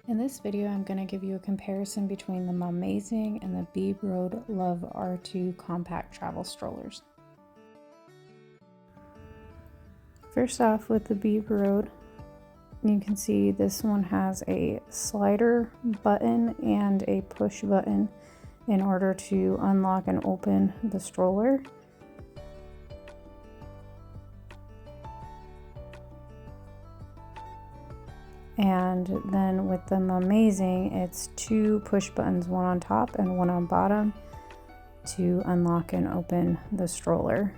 In this video, I'm going to give you a comparison between the Mamazing and the Beberoad Love R2 compact travel strollers. First off, with the Beberoad, you can see this one has a slider button and a push button in order to unlock and open the stroller. And then with the Mamazing, it's two push buttons, one on top and one on bottom, to unlock and open the stroller.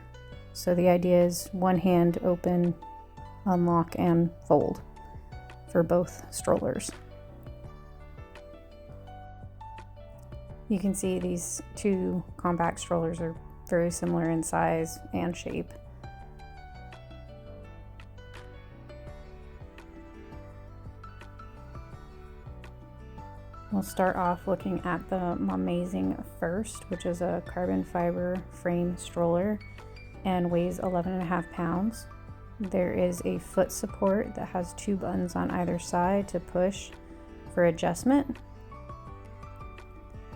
So the idea is one hand open, unlock, and fold for both strollers. You can see these two compact strollers are very similar in size and shape. We'll start off looking at the Mamazing first, which is a carbon fiber frame stroller and weighs 11.5 pounds. There is a foot support that has two buttons on either side to push for adjustment.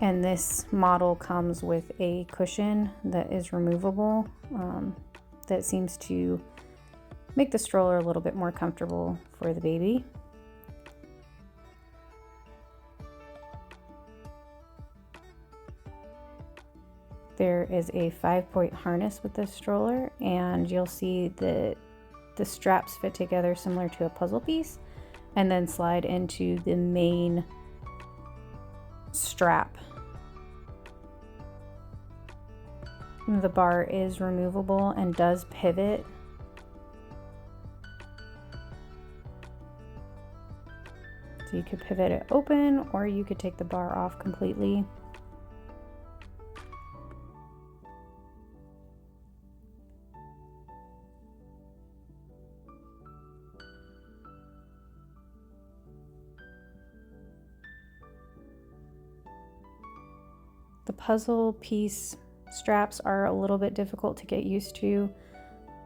And this model comes with a cushion that is removable that seems to make the stroller a little bit more comfortable for the baby. There is a 5-point harness with this stroller, and you'll see that the straps fit together similar to a puzzle piece and then slide into the main strap. The bar is removable and does pivot. So you could pivot it open, or you could take the bar off completely. The puzzle piece straps are a little bit difficult to get used to,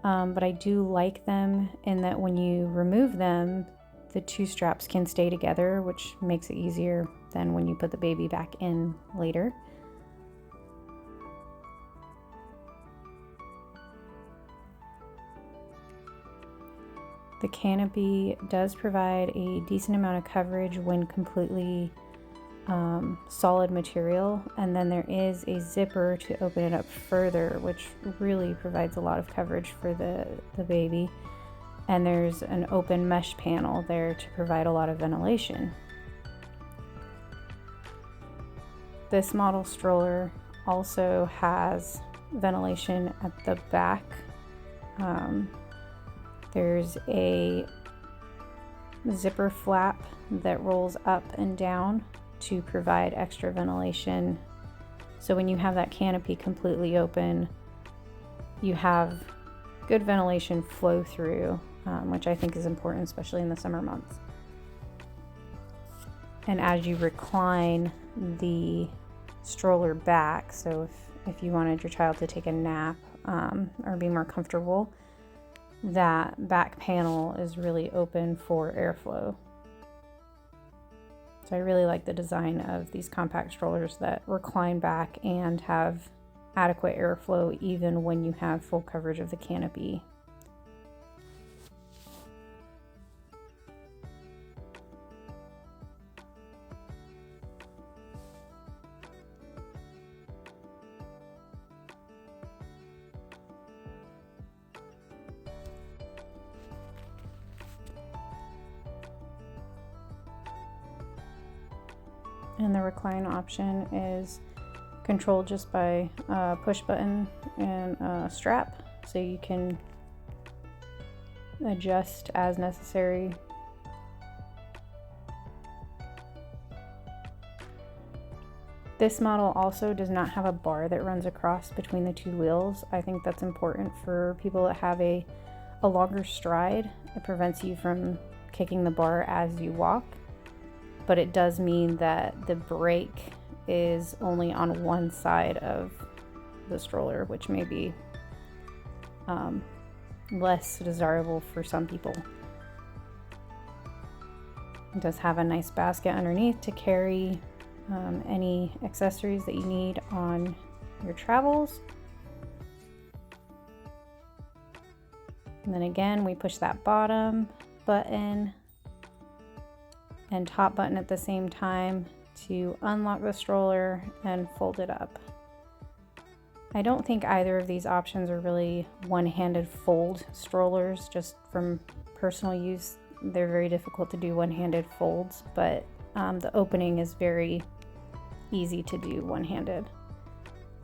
but I do like them in that when you remove them, the two straps can stay together, which makes it easier than when you put the baby back in later. The canopy does provide a decent amount of coverage when completely solid material, and then there is a zipper to open it up further, which really provides a lot of coverage for the baby. And there's an open mesh panel there to provide a lot of ventilation. This model stroller also has ventilation at the back. There's a zipper flap that rolls up and down to provide extra ventilation. So when you have that canopy completely open, you have good ventilation flow through, which I think is important, especially in the summer months. And as you recline the stroller back, so if you wanted your child to take a nap or be more comfortable, that back panel is really open for airflow. So I really like the design of these compact strollers that recline back and have adequate airflow even when you have full coverage of the canopy. And the recline option is controlled just by a push button and a strap, so you can adjust as necessary. This model also does not have a bar that runs across between the two wheels. I think that's important for people that have a longer stride. It prevents you from kicking the bar as you walk. But it does mean that the brake is only on one side of the stroller, which may be less desirable for some people. It does have a nice basket underneath to carry any accessories that you need on your travels. And then again, we push that bottom button and top button at the same time to unlock the stroller and fold it up. I don't think either of these options are really one-handed fold strollers. Just from personal use, they're very difficult to do one-handed folds, but the opening is very easy to do one-handed.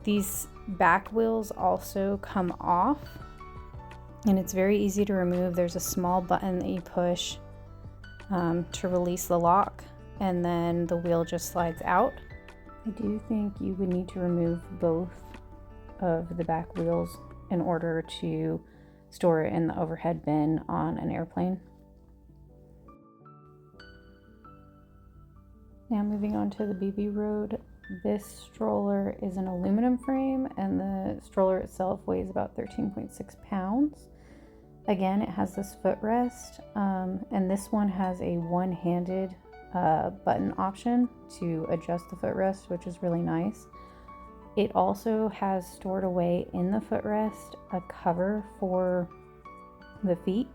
These back wheels also come off, and it's very easy to remove. There's a small button that you push to release the lock, and then the wheel just slides out. I do think you would need to remove both of the back wheels in order to store it in the overhead bin on an airplane. Now moving on to the Beberoad. This stroller is an aluminum frame, and the stroller itself weighs about 13.6 pounds. Again, it has this footrest, and this one has a one-handed button option to adjust the footrest, which is really nice. It also has stored away in the footrest a cover for the feet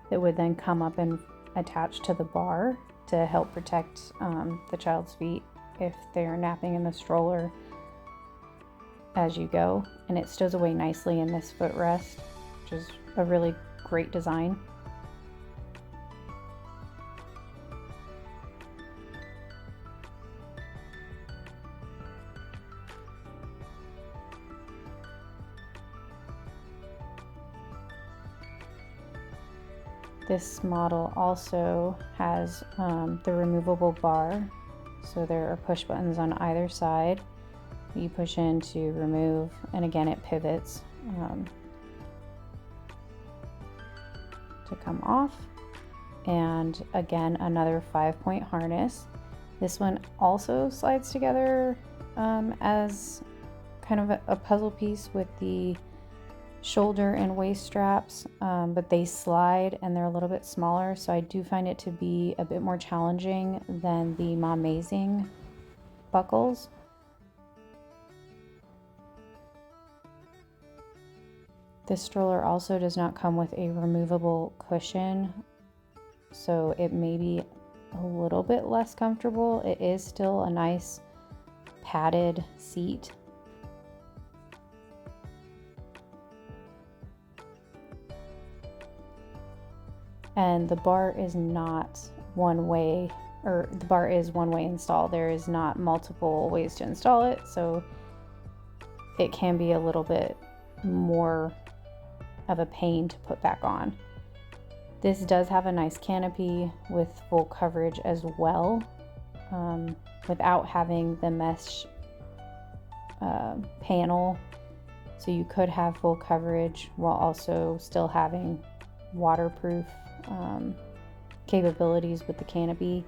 that would then come up and attach to the bar to help protect the child's feet if they're napping in the stroller as you go. And it stows away nicely in this footrest, which is a really great design. This model also has the removable bar, so there are push buttons on either side that you push in to remove, and again it pivots to come off. And again, another 5-point harness. This one also slides together as kind of a puzzle piece with the shoulder and waist straps, but they slide and they're a little bit smaller, so I do find it to be a bit more challenging than the Mamazing buckles. This stroller also does not come with a removable cushion, so it may be a little bit less comfortable. It is still a nice padded seat. And the bar is not one way, or the bar is one way install. There is not multiple ways to install it, so it can be a little bit more of a pain to put back on. This does have a nice canopy with full coverage as well, without having the mesh panel. So you could have full coverage while also still having waterproof capabilities with the canopy.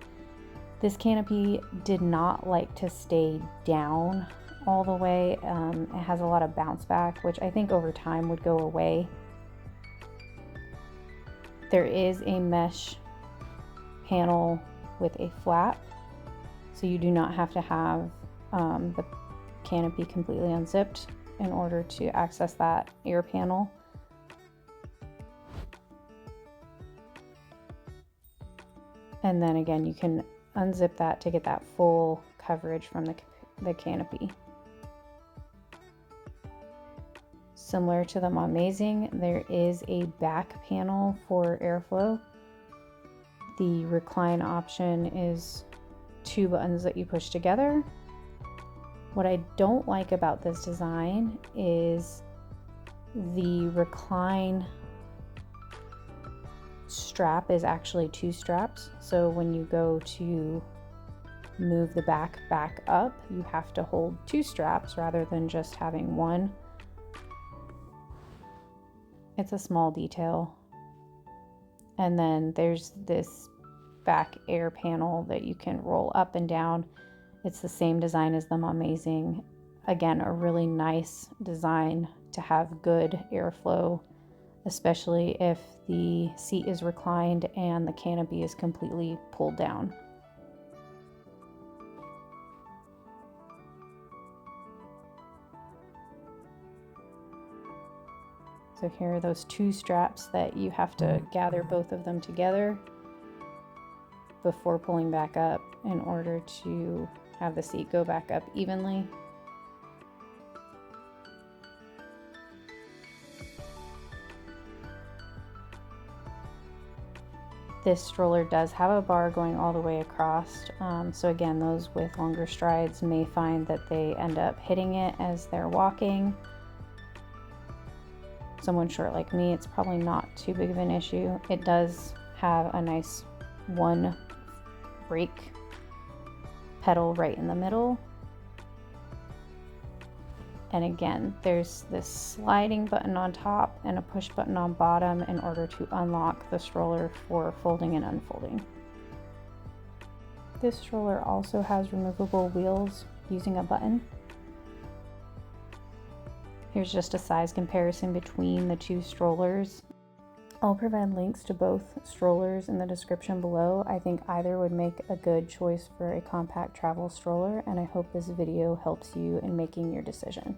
This canopy did not like to stay down all the way. It has a lot of bounce back, which I think over time would go away. There is a mesh panel with a flap, so you do not have to have the canopy completely unzipped in order to access that air panel. And then again, you can unzip that to get that full coverage from the canopy. Similar to the Mamazing, there is a back panel for airflow. The recline option is 2 buttons that you push together. What I don't like about this design is the recline strap is actually 2 straps. So when you go to move the back up, you have to hold 2 straps rather than just having one. It's a small detail. And then there's this back air panel that you can roll up and down. It's the same design as the Mamazing. Again, a really nice design to have good airflow especially if the seat is reclined and the canopy is completely pulled down. So here are those two straps that you have to gather both of them together before pulling back up in order to have the seat go back up evenly. This stroller does have a bar going all the way across, so again, those with longer strides may find that they end up hitting it as they're walking. Someone short like me, it's probably not too big of an issue. It does have a nice one brake pedal right in the middle. And again, there's this sliding button on top and a push button on bottom in order to unlock the stroller for folding and unfolding. This stroller also has removable wheels using a button. Here's just a size comparison between the two strollers. I'll provide links to both strollers in the description below. I think either would make a good choice for a compact travel stroller, and I hope this video helps you in making your decision.